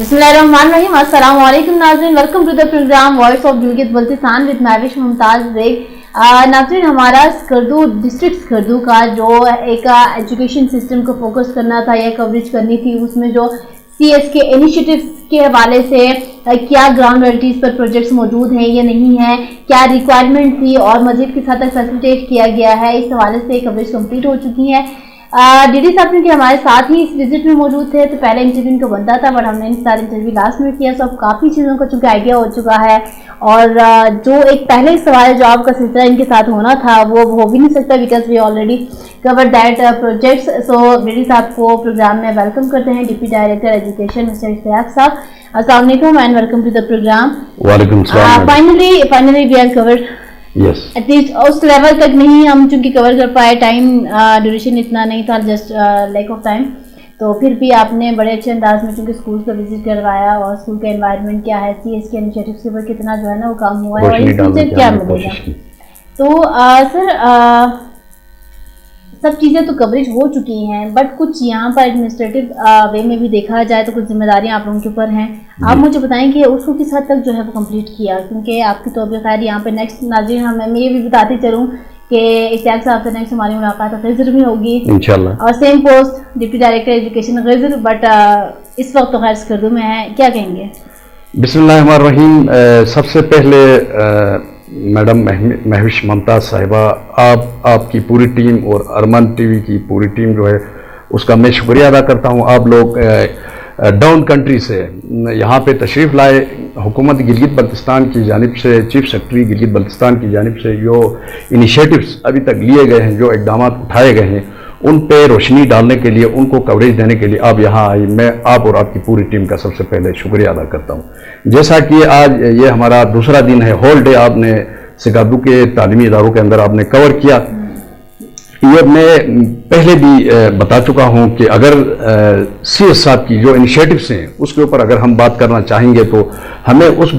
बिस्मिल्लाहिर्रहमानिर्रहीम। अस्सलाम वालेकुम नाज़रीन, welcome to the program voice of Gilgit Baltistan with Mahvish Mumtaz Baig. नाज़रीन, हमारा स्कर्दू डिस्ट्रिक्ट स्कर्दू का जो एक एजुकेशन सिस्टम को फोकस करना था या कवरेज करनी थी, उसमें जो CS के इनिशिएटिव्स के हवाले से क्या ग्राउंड रियलिटीज़ पर प्रोजेक्ट्स मौजूद हैं या नहीं है, क्या रिक्वायरमेंट थी और मज़ीद किस हद तक फैसिलिटेट किया गया है, इस हवाले से कवरेज कंप्लीट हो चुकी है। DD साहब के हमारे साथ ही इस विजिट में मौजूद थे, तो पहले इंटरव्यू इनको बनता था बट हमने इन सारे इंटरव्यू लास्ट में किया, तो अब काफ़ी चीज़ों का चूँकि आइडिया हो चुका है और जो एक पहले सवाल जवाब का सिलसिला इनके साथ होना था वो हो भी नहीं सकता because we already cover that projects. So DD साहब को प्रोग्राम में वेलकम करते हैं, deputy director education mister Ishtiaq साहब। अस्सलाम वालेकुम and welcome to the program. वालेकुम सलाम। Finally we are covered, at least उस लेवल तक नहीं हम चूंकि कवर कर पाए, टाइम ड्यूरेशन इतना नहीं था, जस्ट लैक ऑफ टाइम। तो फिर भी आपने बड़े अच्छे अंदाज में चूंकि स्कूल का विजिट करवाया और स्कूल का एनवायरनमेंट क्या है, CS के इनिशिएटिव्स के ऊपर कितना जो है ना वो काम हुआ है और इन फ्यूचर क्या मिलेगा। तो सर सब चीज़ें तो कवरेज हो चुकी हैं बट कुछ यहाँ पर एडमिनिस्ट्रेटिव वे में भी देखा जाए तो कुछ जिम्मेदारियाँ आप लोगों के ऊपर हैं। आप मुझे बताएं कि उसको किस हद तक जो है वो कंप्लीट किया, क्योंकि आपकी तो खैर यहाँ पे नेक्स्ट नाज़रीन मैं ये भी बताती चलूँ कि इश्तियाक साहब से नेक्स्ट हमारी मुलाकात ग़ज़र में होगी इंशाल्लाह, और same post deputy director education ग़ज़र, बट इस वक्त तो खैर स्कर्दू में है, क्या कहेंगे? बिस्मिल्लाहिर्रहमानिर्रहीम। सबसे पहले मैडम महविश मुमताज़ साहिबा, आपकी पूरी टीम और अरमान TV की पूरी टीम जो है उसका मैं शुक्रिया अदा करता हूँ। आप लोग डाउन कंट्री से यहाँ पे तशरीफ़ लाए, हुकूमत गिलगित बल्तिस्तान की जानिब से, चीफ सेक्रेटरी गिलगित बल्तिस्तान की जानिब से जो इनिशिएटिव्स अभी तक लिए गए हैं, जो इक़दाम उठाए गए हैं, उन पे रोशनी डालने के लिए, उनको कवरेज देने के लिए आप यहाँ आई। मैं आप और आपकी पूरी टीम का सबसे पहले शुक्रिया अदा करता हूँ। जैसा कि आज ये हमारा दूसरा दिन है, होल डे आपने स्कर्दू के तालीमी इदारों के अंदर आपने कवर किया। ये मैं पहले भी बता चुका हूँ कि अगर CS साहब की जो इनिशिएटिव्स हैं उसके ऊपर अगर हम बात करना चाहेंगे तो हमें उस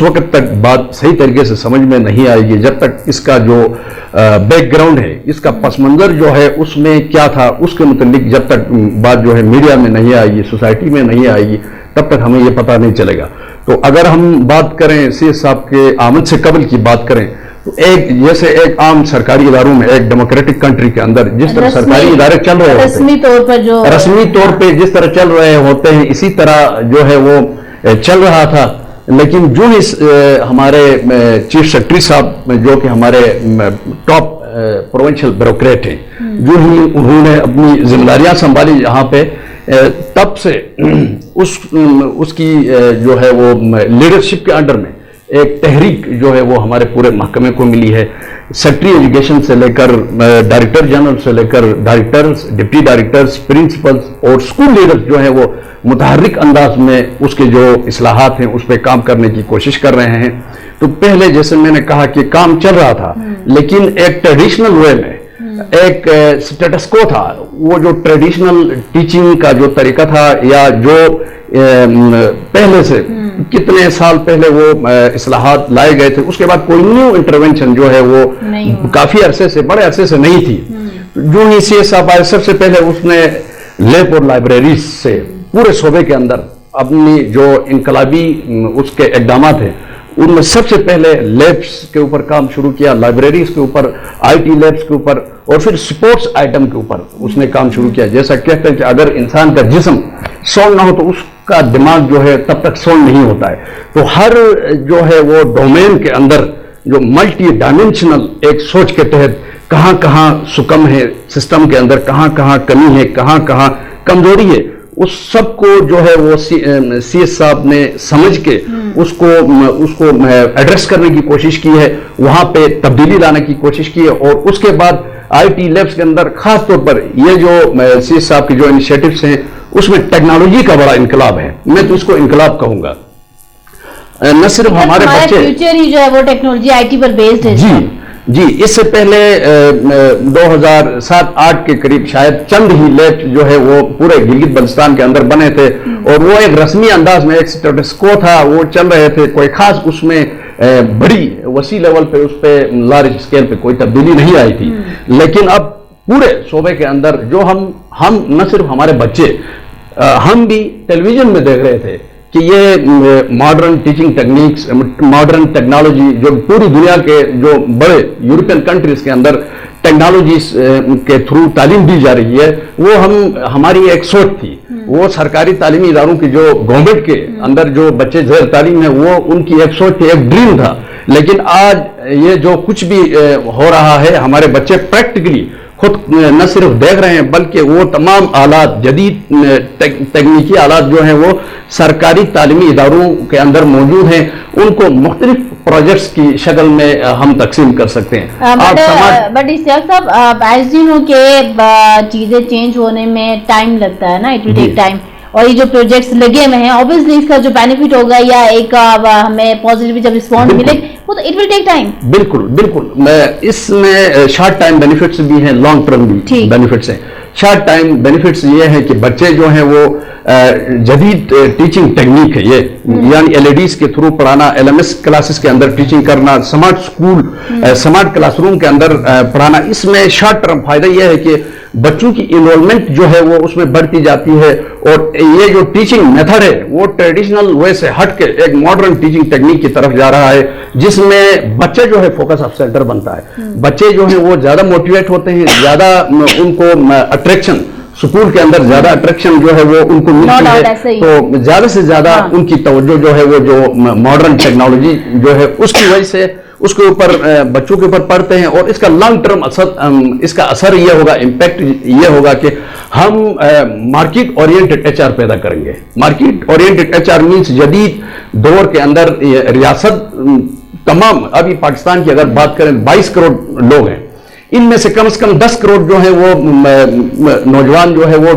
वक्त तक बात सही तरीके से समझ में नहीं आएगी जब तक इसका जो बैकग्राउंड है, इसका पस मंज़र जो है उसमें क्या था उसके मुतालिक जब तक बात जो है मीडिया में नहीं आएगी, सोसाइटी में नहीं आएगी, तब तक हमें ये पता नहीं चलेगा। तो अगर हम बात करें CS साहब के आमद से कबल की बात करें तो एक आम सरकारी इदारों में, एक डेमोक्रेटिक कंट्री के अंदर जिस तरह सरकारी इदारे चल रहे होते हैं, रस्मी तौर पे जिस तरह चल रहे होते हैं, इसी तरह जो है वो चल रहा था। लेकिन जो इस हमारे चीफ सेक्रेटरी साहब जो कि हमारे टॉप प्रोविंशियल ब्यूरोक्रेट हैं, जो ही उन्होंने अपनी जिम्मेदारियां संभाली यहाँ पे, तब से उसकी जो है वो लीडरशिप के अंडर में एक तहरीक जो है वो हमारे पूरे महकमे को मिली है। सेक्रेटरी एजुकेशन से लेकर डायरेक्टर जनरल से लेकर डायरेक्टर्स, डिप्टी डायरेक्टर्स, प्रिंसिपल्स और स्कूल लीडर्स जो है वो मुतहर्रिक अंदाज में उसके जो इस्लाहात हैं उस पर काम करने की कोशिश कर रहे हैं। तो पहले जैसे मैंने कहा कि काम चल रहा था लेकिन एक ट्रेडिशनल वे में, एक स्टेटस को था, वो जो ट्रेडिशनल टीचिंग का जो तरीका था या जो पहले से कितने साल पहले वो इस्लाहात लाए गए थे, उसके बाद कोई न्यू इंटरवेंशन जो है वो काफी अरसे से, बड़े अरसे से नहीं थी। जो ही CS साहब आए, सबसे पहले उसने लैब और लाइब्रेरीज से पूरे सूबे के अंदर अपनी जो इनकलाबी उसके इक़दामात हैं उनमें सबसे पहले लैब्स के ऊपर काम शुरू किया, लाइब्रेरीज के ऊपर, IT लैब्स के ऊपर और फिर स्पोर्ट्स आइटम के ऊपर उसने काम शुरू किया। जैसा कहते हैं कि अगर इंसान का जिस्म साउंड ना हो तो उसका दिमाग जो है तब तक साउंड नहीं होता है। तो हर जो है वो डोमेन के अंदर जो मल्टी डायमेंशनल एक सोच के तहत कहाँ कहाँ सुकम है सिस्टम के अंदर, कहाँ कहाँ कमी है, कहाँ कहाँ कमजोरी है, उस सब को जो है वो CS साहब ने समझ के उसको एड्रेस करने की कोशिश की है, वहाँ पे तब्दीली लाने की कोशिश की है। और उसके बाद IT लैब्स के अंदर खास तौर पर ये जो CS साहब के जो इनिशिएटिव्स हैं उसमें टेक्नोलॉजी का बड़ा इनकलाब है, मैं तो इसको इनकलाब कहूँगा। न सिर्फ हमारे बच्चे, फ्यूचर ही जो है वो टेक्नोलॉजी IT पर बेस्ड है। जी, इससे पहले 2007-8 के करीब शायद चंद ही लैब जो है वो पूरे गिलगित बल्तिस्तान के अंदर बने थे और वो एक रस्मी अंदाज में, एक स्टेटस को था, वो चल रहे थे। कोई खास उसमें बड़ी वसी लेवल पे, उस पे लार्ज स्केल पे कोई तब्दीली नहीं आई थी। लेकिन अब पूरे सूबे के अंदर जो हम न सिर्फ हमारे बच्चे, ہم بھی ٹیلی ویژن میں دیکھ رہے تھے کہ یہ modern teaching techniques, modern technology جو پوری دنیا کے جو بڑے یورپین کنٹریز کے اندر ٹیکنالوجیز کے تھرو تعلیم دی جا رہی ہے، وہ ہماری ایک سوچ تھی. وہ سرکاری تعلیمی اداروں کی جو گورنمنٹ کے اندر جو بچے زیر تعلیم ہیں، وہ ان کی ایک سوچ تھی، ایک ڈریم تھا. لیکن آج یہ جو کچھ بھی ہو رہا ہے، ہمارے بچے پریکٹیکلی خود نہ صرف دیکھ رہے ہیں بلکہ وہ تمام آلات، جدید تکنیکی آلات جو ہیں وہ سرکاری تعلیمی اداروں کے اندر موجود ہیں. ان کو مختلف پروجیکٹس کی شکل میں ہم تقسیم کر سکتے ہیں. بٹ اشتیاق صاحب، ایس ڈی او کے چیزیں چینج ہونے میں ٹائم لگتا ہے نا، اٹ ول ٹیک ٹائم. اور یہ جو پروجیکٹس لگے ہوئے ہیں، اوبیسلی اس کا جو بینیفٹ ہوگا یا ایک ہمیں پازیٹیو جب رسپانس ملے وہ تو اٹ ول ٹیک ٹائم. بالکل بالکل، اس میں شارٹ ٹائم بینیفٹس بھی ہیں، لانگ ٹرم بھی بینیفٹس ہیں. شارٹ ٹائم بینیفٹس یہ ہیں کہ بچے جو ہیں وہ جدید ٹیچنگ ٹیکنیک ہے یہ، یعنی ایل ای ڈیز کے تھرو پڑھانا، ایل ایم ایس کلاسز کے اندر ٹیچنگ کرنا، smart school, smart class room کے اندر پڑھانا. اس میں شارٹ ٹرم فائدہ یہ ہے کہ بچوں کی انرولمنٹ جو ہے وہ اس میں بڑھتی جاتی ہے، اور یہ جو ٹیچنگ میتھڈ ہے وہ ٹریڈیشنل وے سے ہٹ کے ایک ماڈرن ٹیچنگ ٹیکنیک کی طرف جا رہا ہے، جس میں بچہ جو ہے فوکس آف سینٹر بنتا ہے. بچے جو ہیں وہ زیادہ موٹیویٹ ہوتے ہیں، زیادہ ان کو اٹریکشن، اسکول کے اندر زیادہ اٹریکشن جو ہے وہ ان کو ملتی ہے، تو زیادہ سے زیادہ ان کی توجہ جو ہے وہ جو ماڈرن ٹیکنالوجی جو ہے اس کی وجہ سے اس کے اوپر، بچوں کے اوپر پڑھتے ہیں. اور اس کا لانگ ٹرم اثر، اس کا اثر یہ ہوگا، امپیکٹ یہ ہوگا کہ ہم مارکیٹ اورینٹڈ ایچ آر پیدا کریں گے. Market oriented H R means جدید دور کے اندر ریاست تمام، ابھی پاکستان کی اگر بات کریں 22 کروڑ لوگ ہیں، ان میں سے کم 10 کروڑ جو ہیں وہ نوجوان جو ہے وہ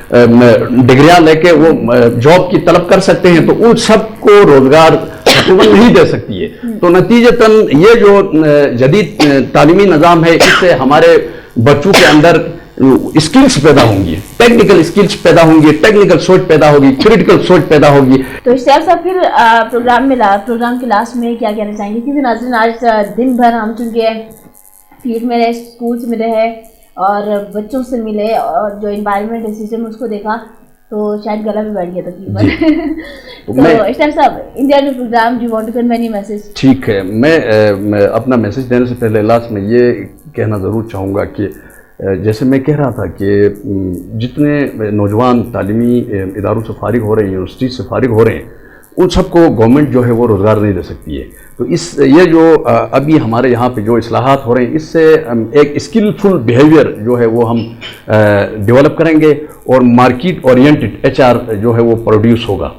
ڈگریاں لے کے وہ جاب کی طلب کر سکتے ہیں، تو ان سب کو روزگار حکومت نہیں دے سکتی ہے. تو نتیجتاً یہ جو جدید تعلیمی نظام ہے، اس سے ہمارے بچوں کے اندر اسکلز پیدا ہوں گی، ٹیکنیکل اسکلز پیدا ہوں گی، ٹیکنیکل سوچ پیدا ہوگی، کریٹیکل سوچ پیدا ہوگی. تو اشتیاق صاحب، پھر پروگرام کے لاسٹ میں کیا کہنا چاہیں گے؟ کیونکہ ناظرین آج دن بھر ہم چونکہ فیلڈ میں رہے، اسکول سے ملے ہیں اور بچوں سے ملے، اور جو انوائرمنٹ ہے سسٹم اس کو دیکھا، تو شاید گلا بھی بیٹھ گیا تقریباً. تو اشتیاق صاحب، انڈیا ٹو program, do want to convey any message? ٹھیک ہے، میں اپنا میسج دینے سے پہلے لاسٹ میں یہ کہنا ضرور چاہوں گا کہ جیسے میں کہہ رہا تھا کہ جتنے نوجوان تعلیمی اداروں سے فارغ ہو رہے ہیں، یونیورسٹی سے فارغ ہو رہے ہیں، ان سب کو گورنمنٹ جو ہے وہ روزگار نہیں دے سکتی ہے. تو یہ جو ابھی ہمارے یہاں پہ جو اصلاحات ہو رہے ہیں، اس سے ایک اسکلفل بیہیویئر جو ہے وہ ہم ڈیولپ کریں گے، اور مارکیٹ اورینٹڈ ایچ آر جو ہے وہ پروڈیوس ہوگا.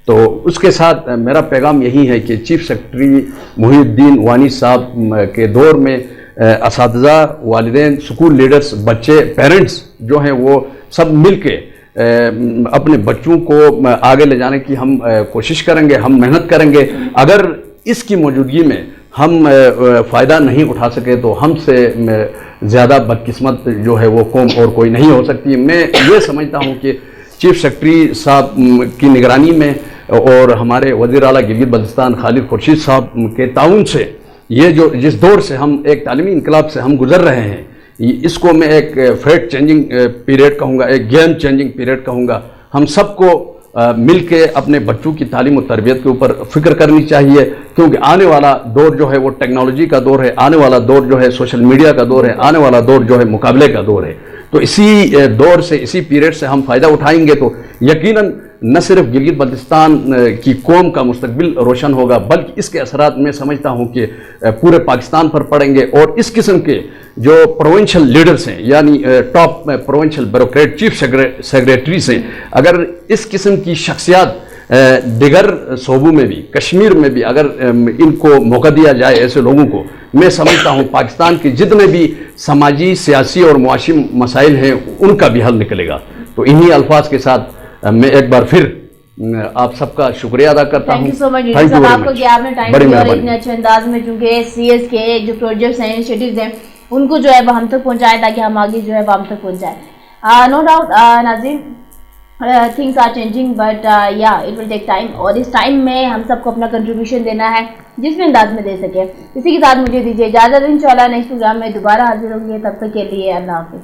تو اس کے ساتھ میرا پیغام یہی ہے کہ چیف سیکرٹری محی الدین وانی صاحب کے دور میں اساتذہ، والدین، اسکول لیڈرز، بچے، پیرنٹس جو ہیں وہ سب مل کے اپنے بچوں کو آگے لے جانے کی ہم کوشش کریں گے، ہم محنت کریں گے. اگر اس کی موجودگی میں ہم فائدہ نہیں اٹھا سکے تو ہم سے زیادہ بدقسمت جو ہے وہ قوم اور کوئی نہیں ہو سکتی. میں یہ سمجھتا ہوں کہ چیف سیکرٹری صاحب کی نگرانی میں اور ہمارے وزیر اعلیٰ گلگت بلتستان خالد خورشید صاحب کے تعاون سے یہ جو جس دور سے ہم ایک تعلیمی انقلاب سے ہم گزر رہے ہیں، اس کو میں ایک فیٹ چینجنگ پیریڈ کہوں گا، ایک گیم چینجنگ پیریڈ کہوں گا. ہم سب کو مل کے اپنے بچوں کی تعلیم و تربیت کے اوپر فکر کرنی چاہیے، کیونکہ آنے والا دور جو ہے وہ ٹیکنالوجی کا دور ہے، آنے والا دور جو ہے سوشل میڈیا کا دور ہے، آنے والا دور جو ہے مقابلے کا دور ہے. تو اسی دور سے، اسی پیریڈ سے ہم فائدہ اٹھائیں گے تو یقیناً نہ صرف گلگت بلتستان کی قوم کا مستقبل روشن ہوگا، بلکہ اس کے اثرات میں سمجھتا ہوں کہ پورے پاکستان پر پڑیں گے. اور اس قسم کے جو پروونشل لیڈرز ہیں، یعنی top provincial bureaucrat, chief secretaries ہیں، اگر اس قسم کی شخصیات دیگر صوبوں میں بھی، کشمیر میں بھی اگر ان کو موقع دیا جائے، ایسے لوگوں کو، میں سمجھتا ہوں پاکستان کے جتنے بھی سماجی، سیاسی اور معاشی مسائل ہیں ان کا بھی حل نکلے گا. تو انہی الفاظ کے ساتھ میں ایک بار پھر آپ سب کا شکریہ ادا کرتا ہوں. تھینک یو سو مچ آپ کو کہ آپ نے ٹائم دیا اور اتنے اچھے انداز میں، چونکہ سی ایس کے جو پروجیکٹس ہیں، انیشیٹیوز ہیں، ان کو جو ہے وہ ہم تک پہنچائے تاکہ ہم آگے جو ہے وہ ہم تک پہنچائیں. نو ڈاؤٹ ناظرین، things are changing but yeah it will take time، اور اس ٹائم میں ہم سب کو اپنا کنٹریبیوشن دینا ہے جس بھی انداز میں دے سکے. اسی کے ساتھ مجھے دیجیے اجازت، انشاءاللہ نیکسٹ پروگرام میں دوبارہ حاضر ہوں گے. تب تک کے لیے اللہ حافظ.